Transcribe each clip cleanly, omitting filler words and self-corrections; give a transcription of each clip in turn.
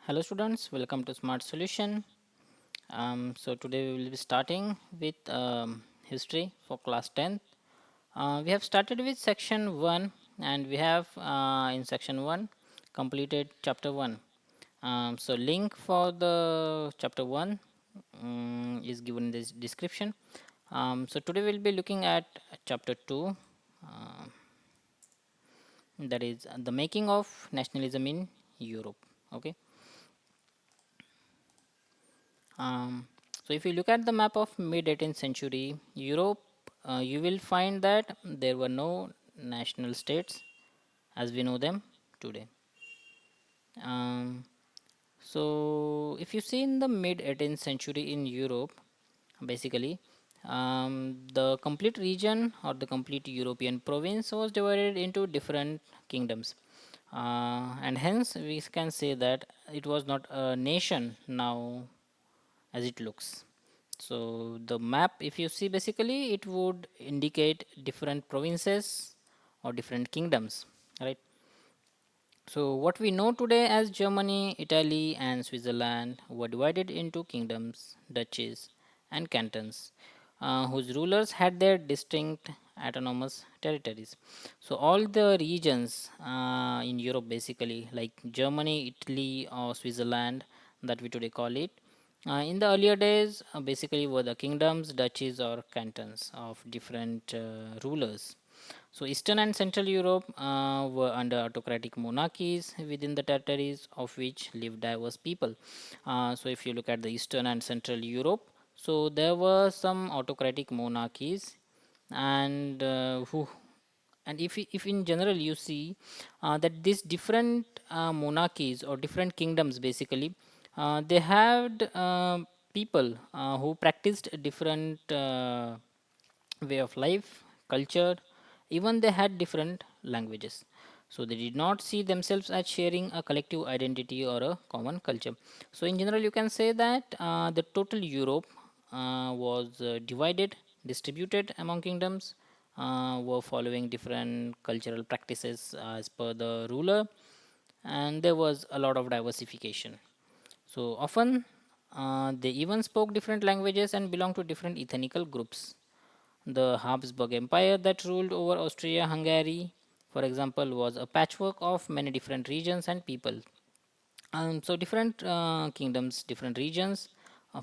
Hello students, welcome to Smart Solution. So today we will be starting with history for class 10th. We have started with section 1 and we have in section 1 completed chapter 1. So link for the chapter 1 is given in this description. So today we'll be looking at chapter 2, uh, that is the making of nationalism in Europe. Okay. Um, so if you look at the map of mid 18th century Europe, you will find that there were no national states as we know them today. Um, so if you see in the mid 18th century in Europe, basically the complete region or the complete European province was divided into different kingdoms. And hence we can say that it was not a nation now as it looks. So the map, if you see, basically it would indicate different provinces or different kingdoms, right? So what we know today as Germany, Italy and Switzerland were divided into kingdoms, duchies and cantons, whose rulers had their distinct autonomous territories. So all the regions in Europe, basically like Germany, Italy or Switzerland, that we today call it, in the earlier days basically were the kingdoms, duchies or cantons of different rulers. So Eastern and Central Europe were under autocratic monarchies within the territories of which lived diverse people. So if you look at the Eastern and Central Europe, so there were some autocratic monarchies, and if in general you see that these different monarchies or different kingdoms, basically they had people who practiced different way of life, culture, even they had different languages. So they did not see themselves as sharing a collective identity or a common culture. So in general, you can say that the total Europe was divided, distributed among kingdoms, were following different cultural practices as per the ruler, and there was a lot of diversification. So often they even spoke different languages and belonged to different ethnical groups. The Habsburg Empire that ruled over Austria Hungary, for example, was a patchwork of many different regions and people. So different kingdoms, different regions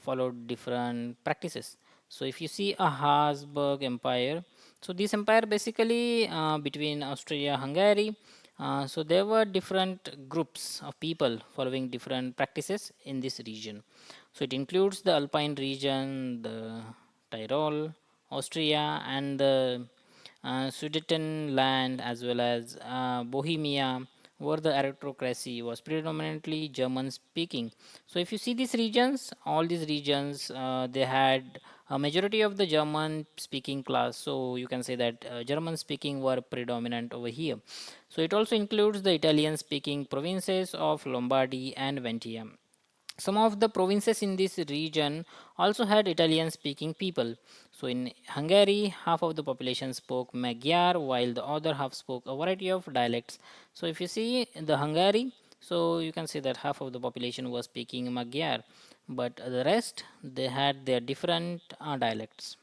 followed different practices. So if you see a Habsburg Empire, so this empire basically between Austria Hungary, so there were different groups of people following different practices in this region. So it includes the Alpine region, the Tyrol, Austria, and the Sudetenland, as well as Bohemia, where the aristocracy was predominantly German speaking. So if you see these regions, all these regions, they had a majority of the German speaking class. So you can say that German speaking were predominant over here. So it also includes the Italian speaking provinces of Lombardy and Ventia. Some of the provinces in this region also had Italian speaking people. So in Hungary, half of the population spoke Magyar, while the other half spoke a variety of dialects. So if you see the Hungary, so you can see that half of the population was speaking Magyar, but the rest they had their different dialects.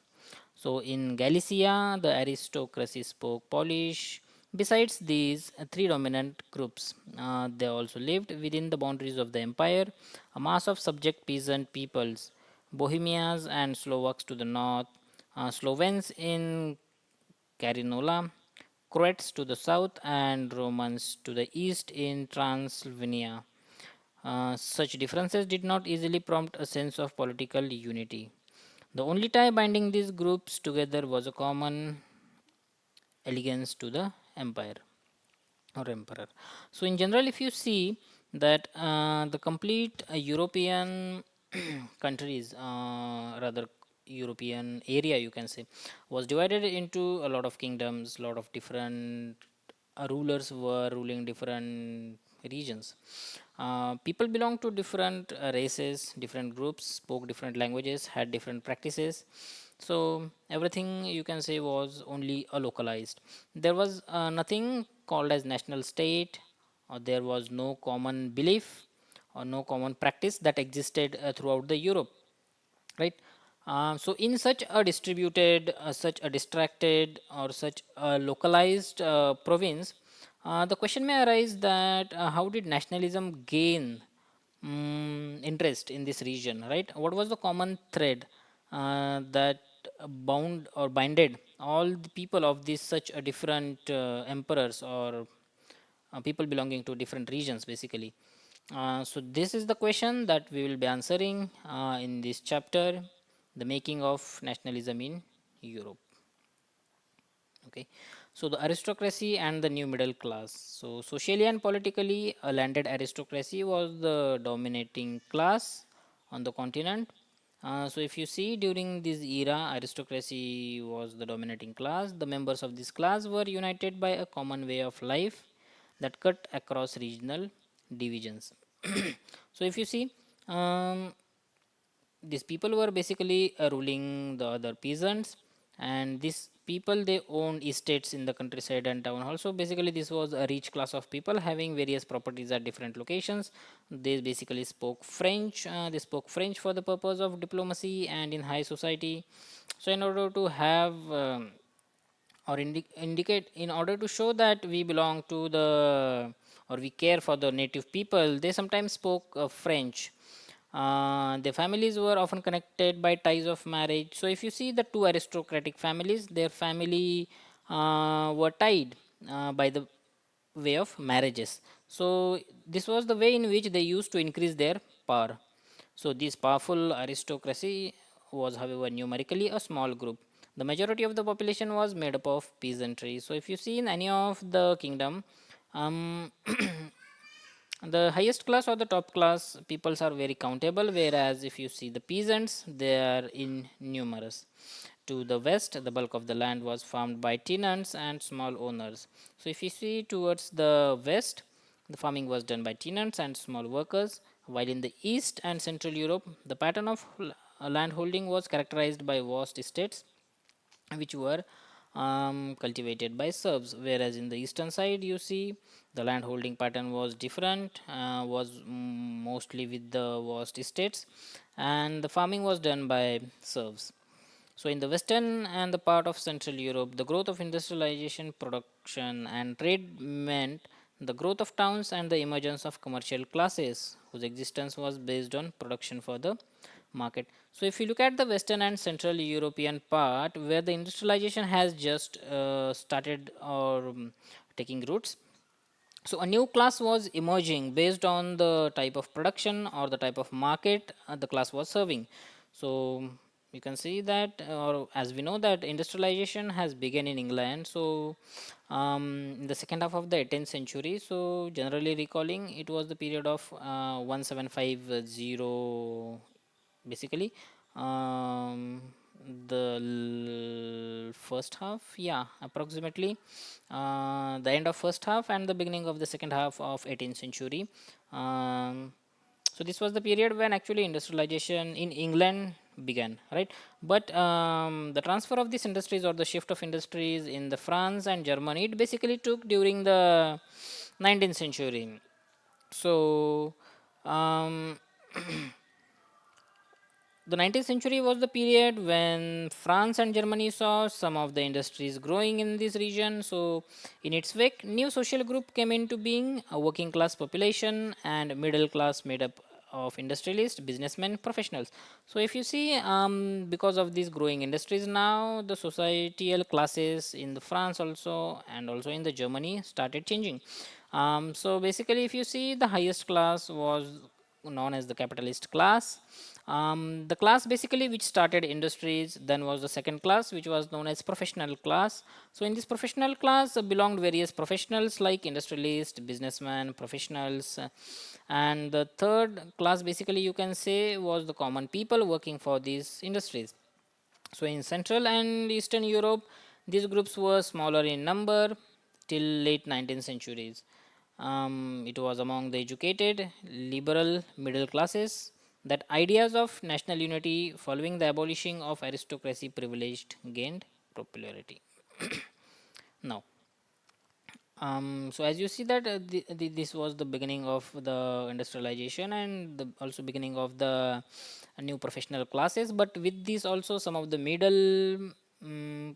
So in Galicia, the aristocracy spoke Polish. Besides these three dominant groups, they also lived within the boundaries of the empire, a mass of subject peasant peoples, Bohemians and Slovaks to the north, Slovens in Carinola, Croats to the south, and Romans to the east in Transylvania. Such differences did not easily prompt a sense of political unity. The only tie binding these groups together was a common allegiance to the empire or emperor. So, in general, if you see that the complete European countries, rather European area, you can say, was divided into a lot of kingdoms, lot of different rulers were ruling different regions. People belonged to different races, different groups, spoke different languages, had different practices. So everything you can say was only a localized. There was nothing called as national state, or there was no common belief or no common practice that existed throughout the Europe, right? So in such a distributed, such a distracted, or such a localized province, the question may arise that how did nationalism gain interest in this region, right? What was the common thread that bound or binded all the people of this such a different emperors or people belonging to different regions, basically? So this is the question that we will be answering in this chapter, the making of nationalism in Europe. Okay, so the aristocracy and the new middle class. So socially and politically, a landed aristocracy was the dominating class on the continent. So if you see during this era, aristocracy was the dominating class. The members of this class were united by a common way of life that cut across regional divisions. So if you see, um, these people were basically ruling the other peasants, and these people they owned estates in the countryside and town hall. So basically this was a rich class of people having various properties at different locations. They basically spoke French. They spoke French for the purpose of diplomacy and in high society. So in order to have or indicate, in order to show that we belong to the or we care for the native people, they sometimes spoke French. Their families were often connected by ties of marriage. So if you see the two aristocratic families, their family were tied by the way of marriages. So this was the way in which they used to increase their power. So this powerful aristocracy was, however, numerically a small group. The majority of the population was made up of peasantry. So if you see in any of the kingdom, um, the highest class or the top class peoples are very countable, whereas if you see the peasants, they are in numerous. To the west, the bulk of the land was farmed by tenants and small owners. So if you see towards the west, the farming was done by tenants and small workers, while in the east and central Europe, the pattern of land holding was characterized by vast estates which were cultivated by serfs, whereas in the eastern side you see the land holding pattern was different, was mostly with the vast estates, and the farming was done by serfs. So in the western and the part of central Europe, the growth of industrialization, production and trade meant the growth of towns and the emergence of commercial classes whose existence was based on production for the market. So if you look at the western and central European part where the industrialization has just started or taking roots, so a new class was emerging based on the type of production or the type of market the class was serving. So you can see that, or as we know that industrialization has begun in England. So in the second half of the 18th century. So generally recalling, it was the period of 1750 basically. um, the first half, yeah, approximately the end of first half and the beginning of the second half of 18th century. So this was the period when actually industrialization in England began, right? But the transfer of these industries or the shift of industries in the France and Germany, it basically took during the 19th century. So um, the 19th century was the period when France and Germany saw some of the industries growing in this region. So, in its wake, new social group came into being, a working class population and middle class made up of industrialists, businessmen, professionals. So, if you see, because of these growing industries now, the societal classes in the France also and also in the Germany started changing. So, basically, if you see, the highest class was known as the capitalist class. The class basically which started industries, then was the second class which was known as professional class. So in this professional class belonged various professionals like industrialists, businessmen, professionals, and the third class basically you can say was the common people working for these industries. So in Central and Eastern Europe, these groups were smaller in number till late 19th centuries. It was among the educated, liberal middle classes that ideas of national unity following the abolishing of aristocracy privileged gained popularity. Now, So as you see that this was the beginning of the industrialization and the also beginning of the new professional classes. But with this also some of the middle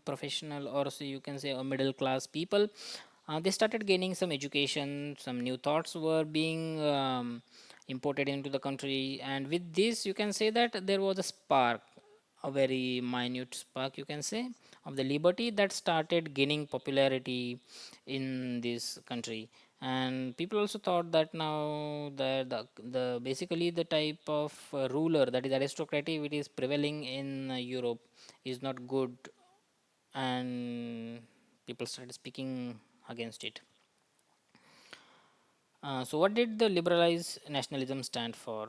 professional, or so you can say a middle class people, they started gaining some education. Some new thoughts were being imported into the country, and with this you can say that there was a spark, a very minute spark you can say, of the liberty that started gaining popularity in this country. And people also thought that now the basically the type of ruler, that is aristocratic, which is prevailing in Europe is not good, and people started speaking against it. So, what did the liberalized nationalism stand for?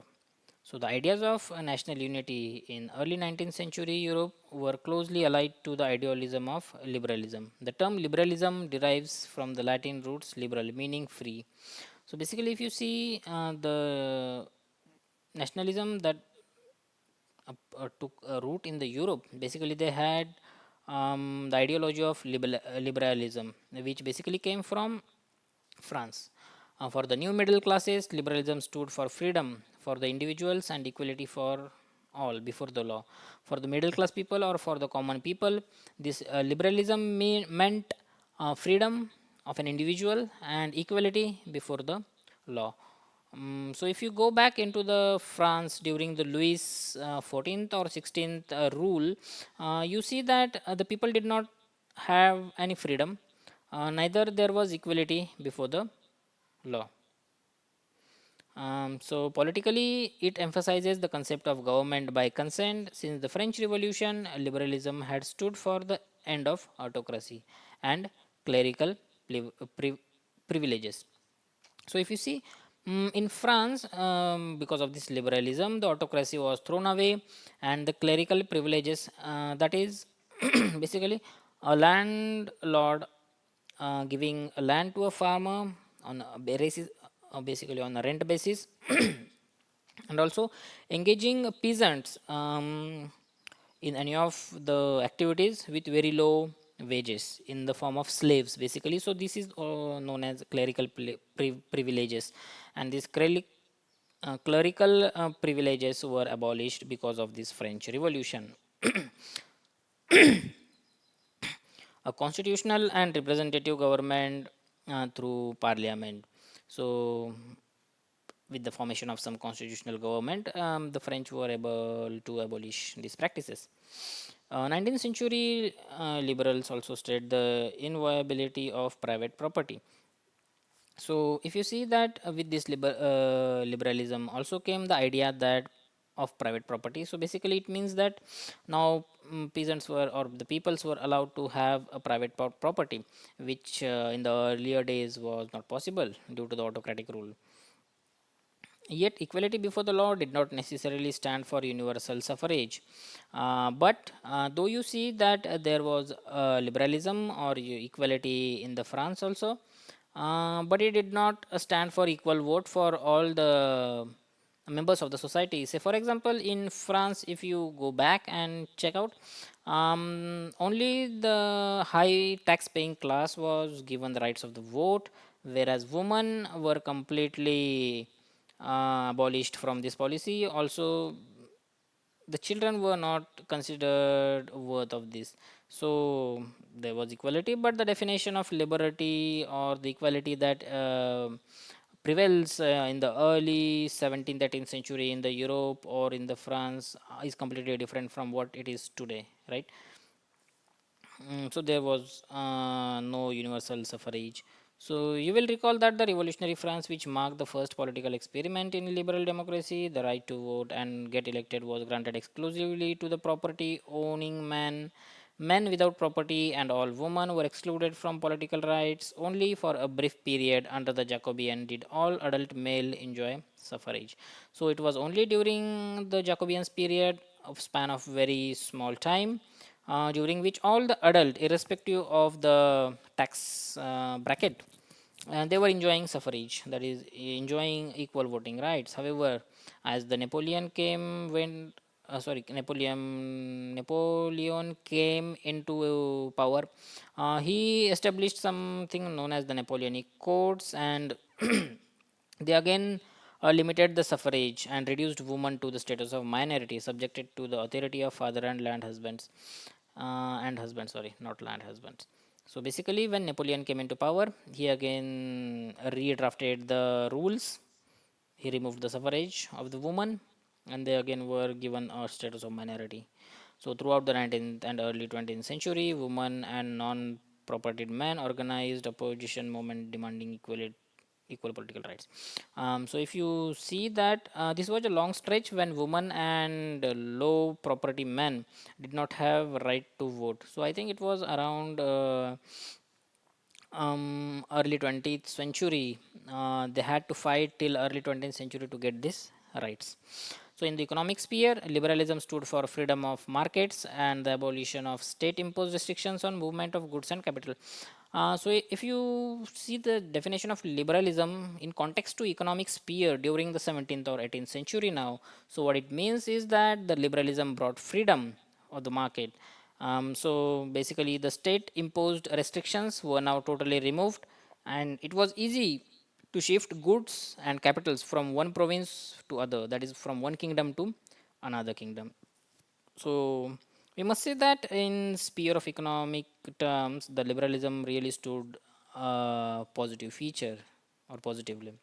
So, the ideas of national unity in early 19th century Europe were closely allied to the idealism of liberalism. The term liberalism derives from the Latin roots liberal, meaning free. So, basically, if you see the nationalism that took a root in the Europe, basically they had the ideology of liberalism, which basically came from France. For the new middle classes, liberalism stood for freedom for the individuals and equality for all before the law. For the middle class people or for the common people, this liberalism meant freedom of an individual and equality before the law. So if you go back into the France during the Louis 14th or 16th rule, you see that the people did not have any freedom, neither there was equality before the law. So politically, it emphasizes the concept of government by consent. Since the French Revolution, liberalism had stood for the end of autocracy and clerical privileges. So if you see, in France, because of this liberalism, the autocracy was thrown away, and the clerical privileges, that is basically a landlord giving a land to a farmer on a basis, basically on a rent basis, and also engaging peasants in any of the activities with very low wages in the form of slaves basically. So this is known as clerical privileges, and these clerical privileges were abolished because of this French Revolution. A constitutional and representative government through parliament. So with the formation of some constitutional government, the French were able to abolish these practices. 19th century liberals also state the inviolability of private property. So if you see that with this liberalism also came the idea that of private property. So basically it means that now peasants were, or the peoples were allowed to have a private property, which in the earlier days was not possible due to the autocratic rule. Yet, equality before the law did not necessarily stand for universal suffrage. But though you see that there was liberalism or equality in the France also, but it did not stand for equal vote for all the members of the society. Say, for example, in France, if you go back and check out, only the high tax paying class was given the rights of the vote, whereas women were completely abolished from this policy. Also, the children were not considered worth of this. So there was equality, but the definition of liberty or the equality that prevails in the early 17th 18th century in the Europe or in the France is completely different from what it is today, right? So there was no universal suffrage. So you will recall that the revolutionary France, which marked the first political experiment in liberal democracy, the right to vote and get elected was granted exclusively to the property owning men. Men without property and all women were excluded from political rights. Only for a brief period under the Jacobean did all adult male enjoy suffrage. So it was only during the Jacobean period of span of very small time, during which all the adult, irrespective of the tax bracket, they were enjoying suffrage, that is enjoying equal voting rights. However, as the Napoleon came, went sorry, Napoleon came into power, he established something known as the Napoleonic Codes, and they again limited the suffrage and reduced women to the status of minority, subjected to the authority of father and land husbands, and husbands. Sorry, not land husbands. So basically, when Napoleon came into power, he again redrafted the rules. He removed the suffrage of the woman, and they again were given a status of minority. So throughout the 19th and early 20th century, women and non-propertied men organized opposition movement demanding equal political rights. So if you see that this was a long stretch when women and low property men did not have right to vote. So I think it was around early 20th century. They had to fight till early 20th century to get this rights. So in the economic sphere, liberalism stood for freedom of markets and the abolition of state imposed restrictions on movement of goods and capital. So if you see the definition of liberalism in context to economic sphere during the 17th or 18th century now, so what it means is that the liberalism brought freedom of the market. So basically, the state imposed restrictions were now totally removed, and it was easy to shift goods and capitals from one province to other, that is, from one kingdom to another kingdom. So we must say that in sphere of economic terms, the liberalism really stood a positive feature or positively.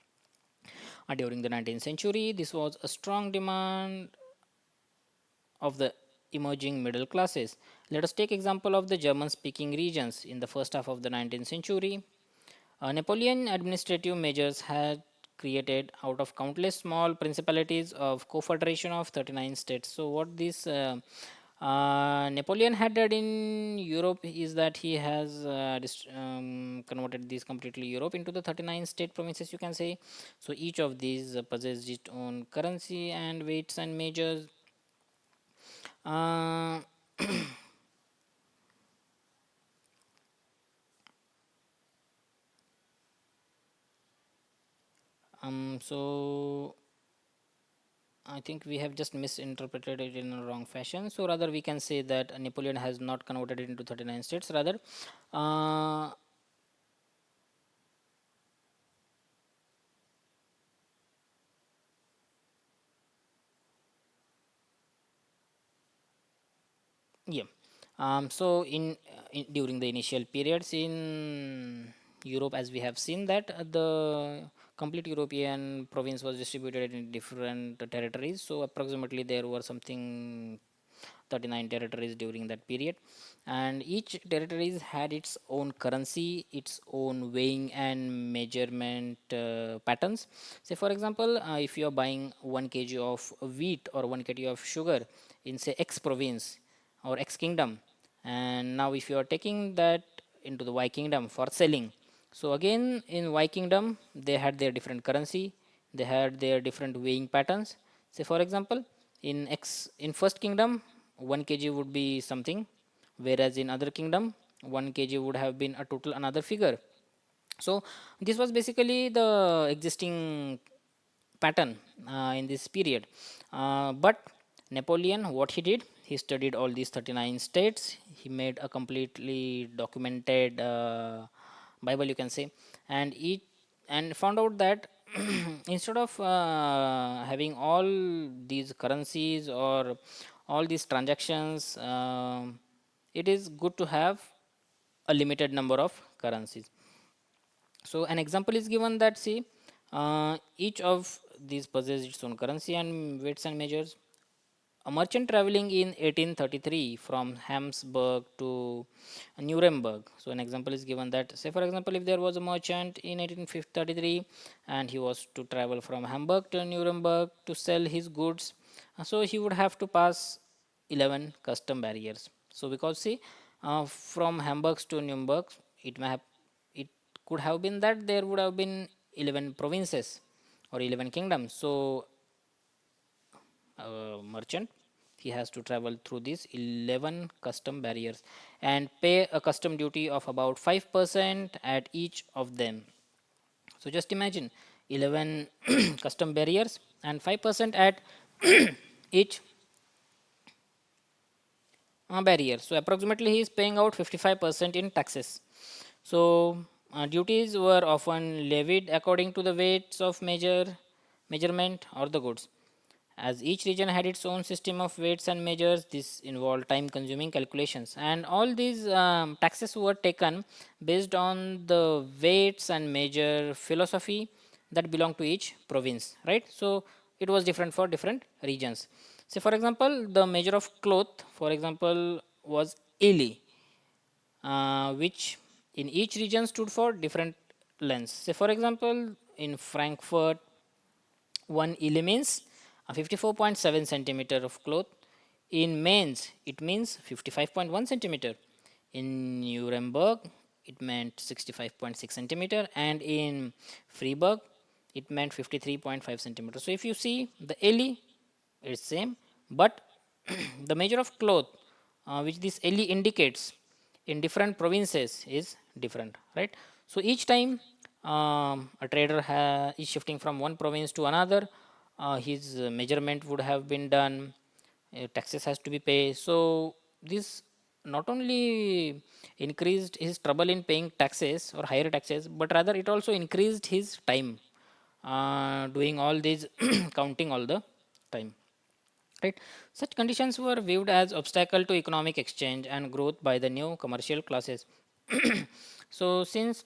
During the 19th century, this was a strong demand of the emerging middle classes. Let us take example of the German speaking regions in the first half of the 19th century. Napoleon administrative measures had created out of countless small principalities of confederation of 39 states. So what this Napoleon had done in Europe is that he has converted this completely Europe into the 39 state provinces, you can say. So each of these possessed its own currency and weights and measures. uh, so I think we have just misinterpreted it in a wrong fashion. So rather, we can say that Napoleon has not converted it into 39 states. Rather, uh, yeah. So in during the initial periods in Europe, as we have seen that the complete European province was distributed in different territories. So approximately there were something 39 territories during that period, and each territories had its own currency, its own weighing and measurement patterns. Say for example, if you are buying 1 kg of wheat or 1 kg of sugar in say X province or X kingdom, and now if you are taking that into the Y kingdom for selling, so again in Y kingdom they had their different currency, they had their different weighing patterns. Say for example, in first kingdom 1 kg would be something, whereas in other kingdom 1 kg would have been a total another figure. So this was basically the existing pattern in this period. But Napoleon, what he did, he studied all these 39 states. He made a completely documented Bible, you can say, and each and found out that instead of having all these currencies or all these transactions, it is good to have a limited number of currencies. So an example is given that see, each of these possess its own currency and weights and measures. A merchant traveling in 1833 from Habsburg to Nuremberg. So an example is given that say for example if there was a merchant in 1833 and he was to travel from Hamburg to Nuremberg to sell his goods, so he would have to pass 11 custom barriers. So because see, from Hamburg to Nuremberg, it may have it could have been that there would have been 11 provinces or 11 kingdoms. So merchant, he has to travel through these 11 custom barriers and pay a custom duty of about 5% at each of them. So just imagine 11 custom barriers and 5% at each. barrier. So approximately he is paying out 55% in taxes. So duties were often levied according to the weights of measurement or the goods. As each region had its own system of weights and measures, this involved time consuming calculations. And all these taxes were taken based on the weights and measure philosophy that belonged to each province, right? So it was different for different regions. Say, for example, the measure of cloth, for example, was ili, which in each region stood for different lengths. Say, for example, in Frankfurt, one ili means a 54.7 centimeter of cloth. In Mainz, it means 55.1 centimeter. In Nuremberg, it meant 65.6 centimeter, and in Freiburg, it meant 53.5 centimeter. So if you see the LE, it's same, but the measure of cloth which this LE indicates in different provinces is different, right? So each time a trader is shifting from one province to another, his measurement would have been done, taxes has to be paid. So this not only increased his trouble in paying taxes or higher taxes, but rather it also increased his time doing all these counting all the time, right? Such conditions were viewed as obstacle to economic exchange and growth by the new commercial classes. So since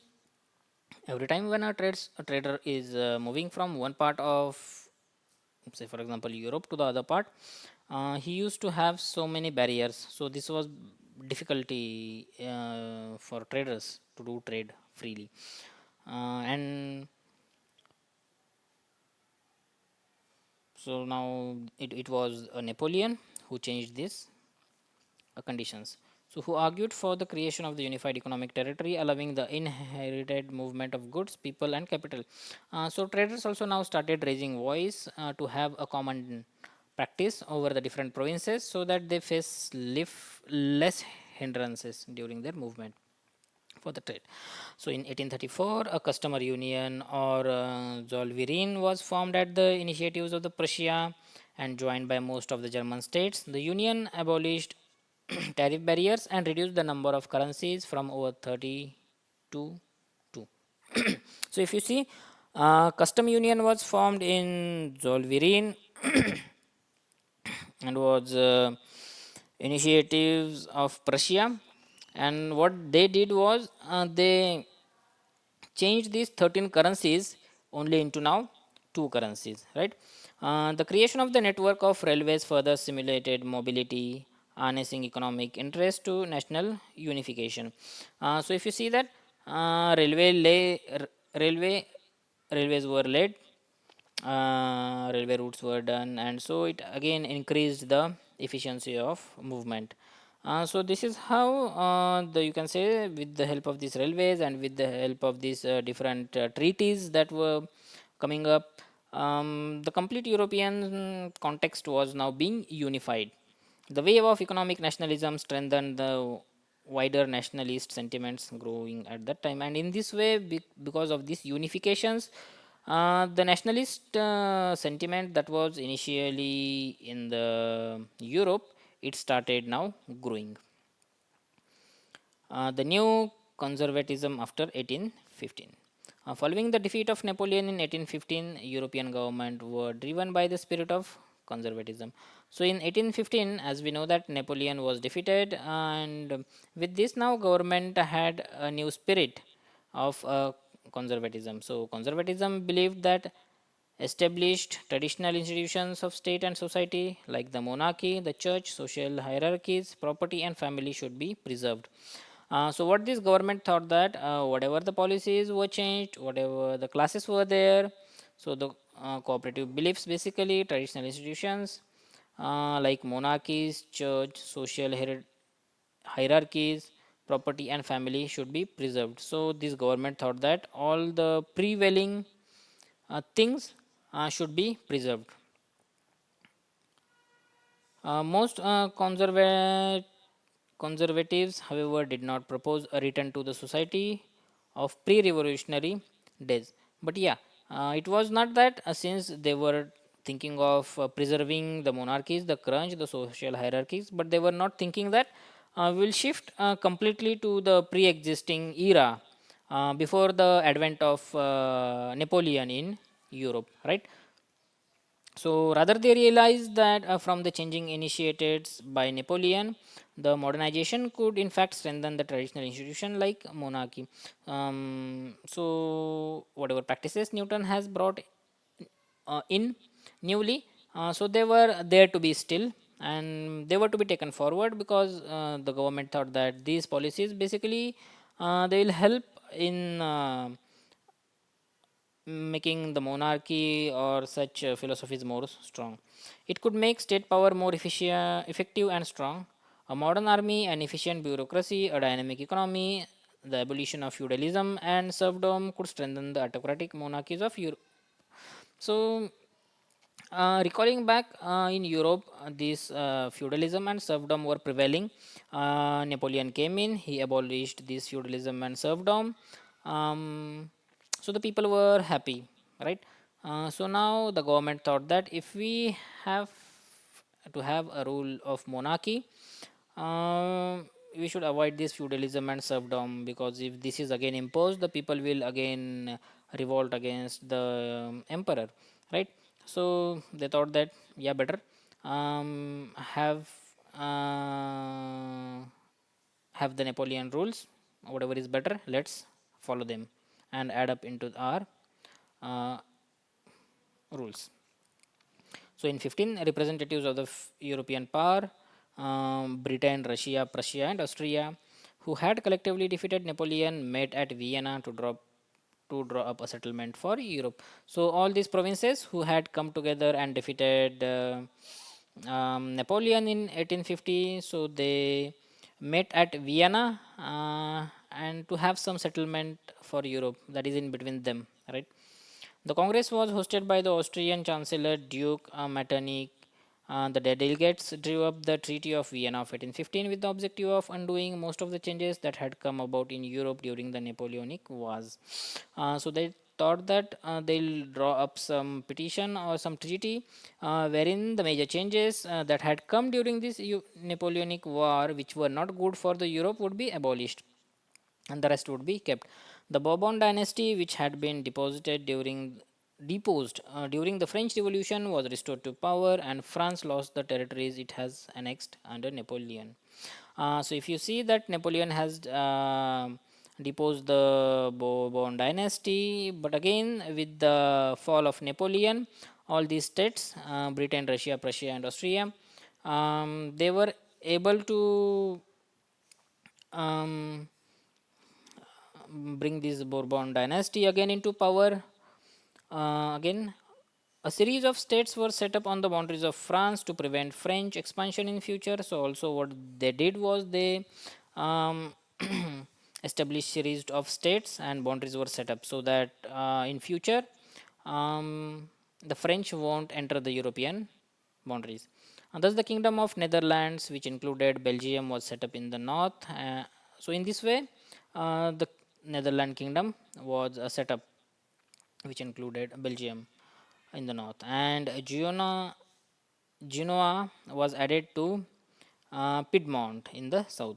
every time when a trader is moving from one part of, say for example, Europe to the other part, he used to have so many barriers. So this was difficulty for traders to do trade freely. And so now it was Napoleon who changed this conditions. So, who argued for the creation of the unified economic territory, allowing the inherited movement of goods, people, and capital. So, traders also now started raising voice to have a common practice over the different provinces, so that they face less hindrances during their movement for the trade. So in 1834, a customer union or Zollverein was formed at the initiatives of the Prussia and joined by most of the German states. The union abolished tariff barriers and reduced the number of currencies from over 30 to 2. So if you see, custom union was formed in Zollverein and was initiatives of Prussia. And what they did was they changed these 13 currencies only into now two currencies, right? The creation of the network of railways further simulated mobility, harnessing economic interest to national unification. So if you see that railway railways were laid, railway routes were done, and so it again increased the efficiency of movement. So this is how the you can say, with the help of these railways and with the help of these different treaties that were coming up, the complete European context was now being unified. The wave of economic nationalism strengthened the wider nationalist sentiments growing at that time, and in this way, because of these unifications, the nationalist sentiment that was initially in the Europe, it started now growing. The new conservatism after 1815. Following the defeat of Napoleon in 1815, European government were driven by the spirit of conservatism. So in 1815, as we know that Napoleon was defeated, and with this now government had a new spirit of conservatism. So conservatism believed that established traditional institutions of state and society like the monarchy, the church, social hierarchies, property and family should be preserved. So what this government thought that whatever the policies were changed, whatever the classes were there, so the cooperative beliefs, basically traditional institutions like monarchies, church, social hierarchies, property and family should be preserved. So this government thought that all the prevailing things should be preserved. Most conservatives, however, did not propose a return to the society of pre revolutionary days. But yeah, it was not that since they were thinking of preserving the monarchies, the crunch, the social hierarchies, but they were not thinking that we'll shift completely to the pre-existing era before the advent of Napoleon in Europe, right? So rather, they realized that from the changing initiated by Napoleon, the modernization could in fact strengthen the traditional institution like monarchy. So whatever practices Newton has brought in newly, so they were there to be still, and they were to be taken forward because the government thought that these policies basically they will help in making the monarchy or such philosophies more strong. It could make state power more efficient, effective, and strong. A modern army, an efficient bureaucracy, a dynamic economy, the abolition of feudalism and serfdom could strengthen the autocratic monarchies of Europe. So, recalling back in Europe, this feudalism and serfdom were prevailing. Napoleon came in, he abolished this feudalism and serfdom. So the people were happy, right? So now the government thought that if we have to have a rule of monarchy, we should avoid this feudalism and serfdom, because if this is again imposed, the people will again revolt against the emperor, right? So they thought that yeah, better have uh, have the Napoleon rules, whatever is better, let's follow them and add up into our uh, rules. So, in 15 representatives of the European power, Britain, Russia, Prussia, and Austria, who had collectively defeated Napoleon, met at Vienna to draw up a settlement for Europe. So, all these provinces who had come together and defeated Napoleon in 1850, so they met at Vienna and to have some settlement for Europe, that is in between them, right? The Congress was hosted by the Austrian Chancellor Duke Metternich. The delegates drew up the Treaty of Vienna of 1815 with the objective of undoing most of the changes that had come about in Europe during the Napoleonic Wars. So they thought that they'll draw up some petition or some treaty wherein the major changes that had come during this Napoleonic War, which were not good for the Europe, would be abolished and the rest would be kept. The Bourbon dynasty, which had been deposed during the French Revolution, was restored to power, and France lost the territories it has annexed under Napoleon. So, if you see that Napoleon has deposed the Bourbon dynasty, but again with the fall of Napoleon, all these states, Britain, Russia, Prussia, and Austria, they were able to um, bring this Bourbon dynasty again into power. Again, a series of states were set up on the boundaries of France to prevent French expansion in future. So also what they did was they um, established series of states and boundaries were set up so that in future the French won't enter the European boundaries. And thus the Kingdom of Netherlands, which included Belgium, was set up in the north. So in this way, the Netherlands Kingdom was set up, which included Belgium in the north, and Genoa was added to Piedmont in the south.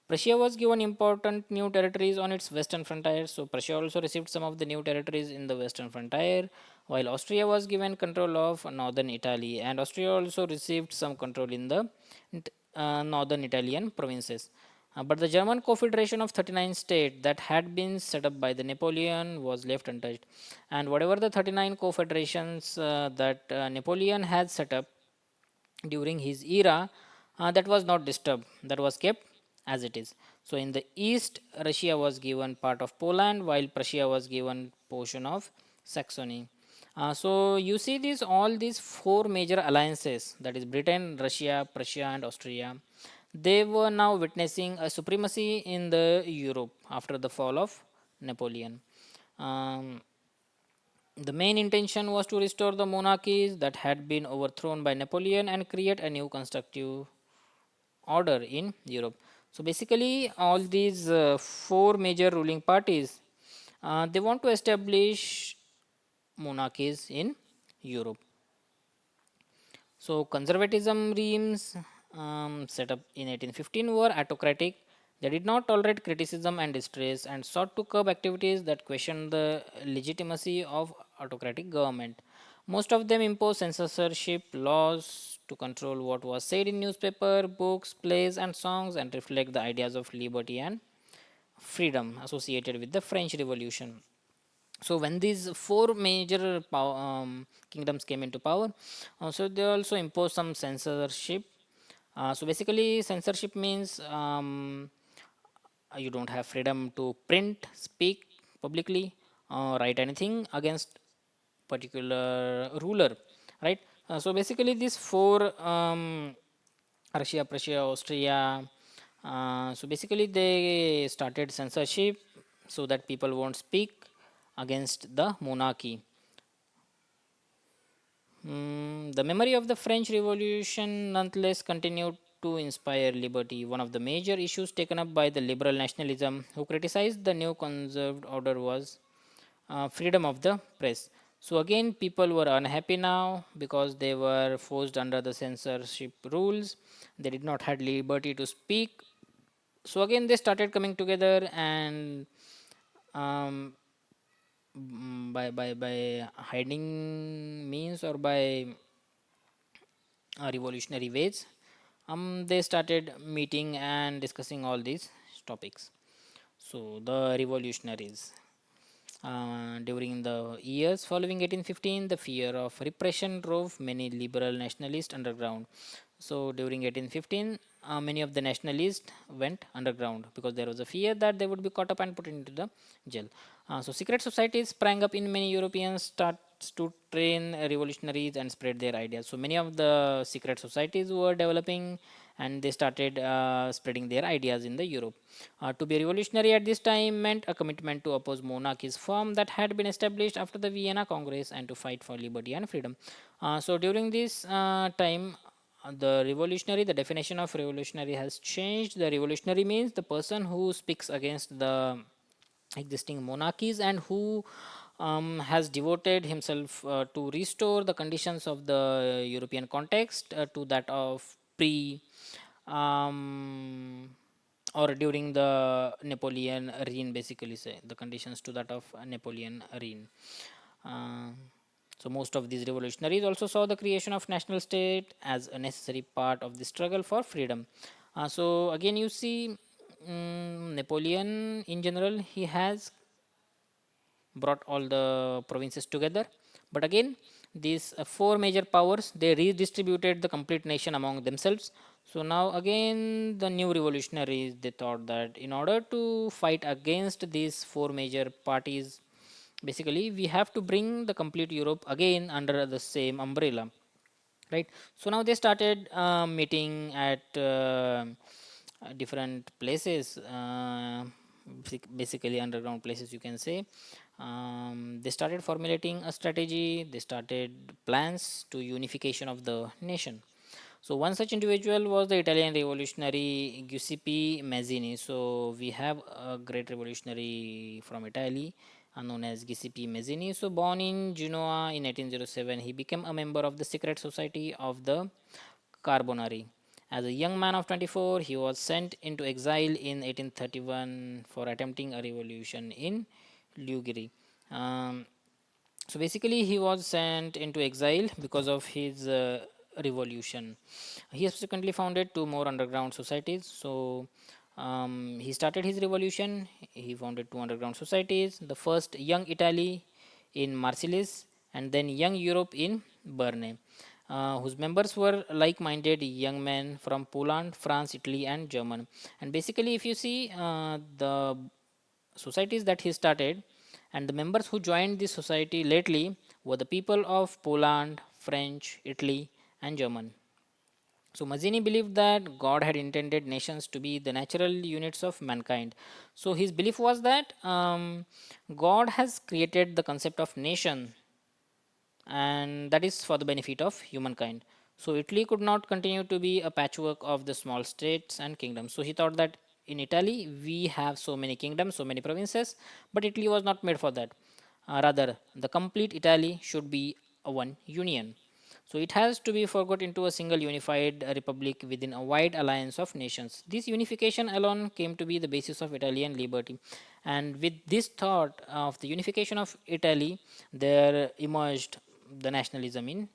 Prussia was given important new territories on its western frontier, so Prussia also received some of the new territories in the western frontier, while Austria was given control of northern Italy, and Austria also received some control in the northern Italian provinces. But the German Confederation of 39 states that had been set up by the Napoleon was left untouched, and whatever the 39 confederations that Napoleon had set up during his era, that was not disturbed, that was kept as it is. So in the east, Russia was given part of Poland, while Prussia was given portion of Saxony. So you see these all these four major alliances, that is Britain, Russia, Prussia, and Austria, they were now witnessing a supremacy in the Europe after the fall of Napoleon. um, the main intention was to restore the monarchies that had been overthrown by Napoleon and create a new constructive order in Europe. So basically, all these four major ruling parties, they want to establish monarchies in Europe. So conservatism regimes set up in 1815 were autocratic. They did not tolerate criticism and distress and sought to curb activities that questioned the legitimacy of autocratic government. Most of them imposed censorship laws to control what was said in newspaper, books, plays, and songs and reflect the ideas of liberty and freedom associated with the French Revolution. So when these four major kingdoms came into power, so they also imposed some censorship. So basically, censorship means you don't have freedom to print, speak publicly, write anything against particular ruler, right? So basically, these four Russia, Prussia, Austria. So basically, they started censorship so that people won't speak against the monarchy. The memory of the French Revolution nonetheless continued to inspire liberty. One of the major issues taken up by the liberal nationalism who criticized the new conserved order was freedom of the press. So again, people were unhappy now because they were forced under the censorship rules. They did not have liberty to speak. So again, they started coming together and um, by hiding means or by revolutionary ways, they started meeting and discussing all these topics. So the revolutionaries. During the years following 1815, the fear of repression drove many liberal nationalists underground. So during 1815, many of the nationalists went underground because there was a fear that they would be caught up and put into the jail. So secret societies sprang up in many European states to train revolutionaries and spread their ideas. So many of the secret societies were developing and they started spreading their ideas in the Europe. To be revolutionary at this time meant a commitment to oppose monarchy's form that had been established after the Vienna Congress and to fight for liberty and freedom. So during this time, the definition of revolutionary has changed. The revolutionary means the person who speaks against the existing monarchies and who has devoted himself to restore the conditions of the European context to that of pre um, or during the Napoleon reign, basically say the conditions to that of Napoleon reign. Uh, so most of these revolutionaries also saw the creation of national state as a necessary part of the struggle for freedom. So again, you see, Napoleon in general, he has brought all the provinces together. But again, these four major powers they redistributed the complete nation among themselves. So now again, the new revolutionaries they thought that in order to fight against these four major parties, basically we have to bring the complete Europe again under the same umbrella, right? So now they started meeting at different places, basically underground places you can say. They started formulating a strategy, they started plans to unification of the nation. So one such individual was the Italian revolutionary Giuseppe Mazzini. So we have a great revolutionary from Italy known as Giuseppe Mazzini. So born in Genoa in 1807, he became a member of the secret society of the Carbonari. As a young man of 24, he was sent into exile in 1831 for attempting a revolution in Liguria. Um, so basically, he was sent into exile because of his revolution. He subsequently founded two more underground societies. So he started his revolution. He founded two underground societies. The first, Young Italy in Marseilles, and then Young Europe in Berne, whose members were like-minded young men from Poland, France, Italy, and Germany. And basically, if you see the societies that he started and the members who joined this society lately were the people of Poland, French, Italy, and German. So Mazzini believed that God had intended nations to be the natural units of mankind. So his belief was that God has created the concept of nation and that is for the benefit of humankind. So Italy could not continue to be a patchwork of the small states and kingdoms. So he thought that in Italy we have so many kingdoms, so many provinces, but Italy was not made for that. Rather, the complete Italy should be a one union. So it has to be forgot into a single unified republic within a wide alliance of nations. This unification alone came to be the basis of Italian liberty. And with this thought of the unification of Italy, there emerged the nationalism in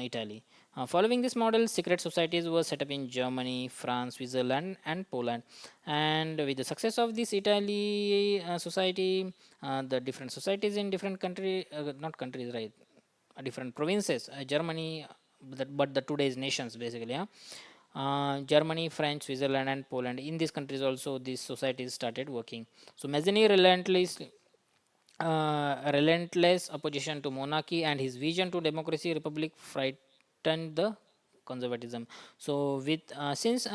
Italy. Following this model, secret societies were set up in Germany, France, Switzerland, and Poland. And with the success of this Italy society, the different societies in different country, not countries, right? Different provinces, Germany, but the today's nations basically. Yeah? Germany, French, Switzerland, and Poland. In these countries also, these societies started working. So Mazzini relentless opposition to monarchy and his vision to democracy republic frightened the conservatism. So with since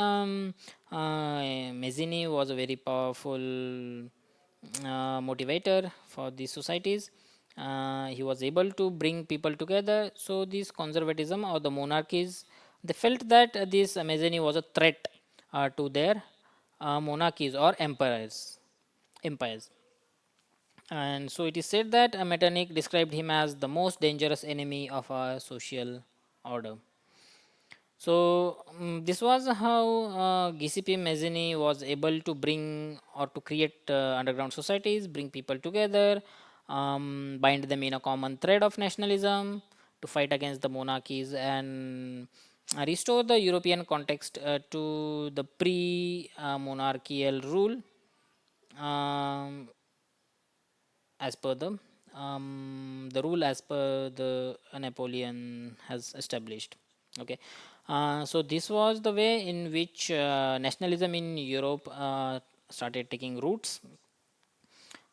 Mazzini was a very powerful motivator for these societies, he was able to bring people together. So this conservatism or the monarchies, they felt that this Mazzini was a threat to their monarchies or empires. And so it is said that Metternich described him as the most dangerous enemy of our social order. So this was how GCP Mazzini was able to bring or to create underground societies, bring people together, bind them in a common thread of nationalism to fight against the monarchies and restore the European context to the pre-monarchical rule. Um, as per the rule as per the Napoleon has established. Okay, so this was the way in which nationalism in Europe started taking roots.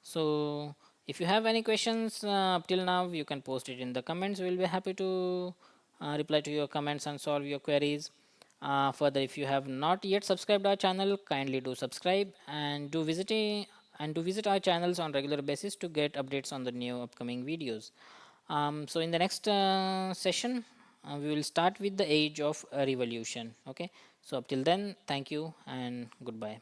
So if you have any questions up till now, you can post it in the comments. We'll be happy to reply to your comments and solve your queries. Further, if you have not yet subscribed our channel, kindly do subscribe and do visit our channels on regular basis to get updates on the new upcoming videos. So in the next session, we will start with the age of revolution. Okay. So up till then, thank you and goodbye.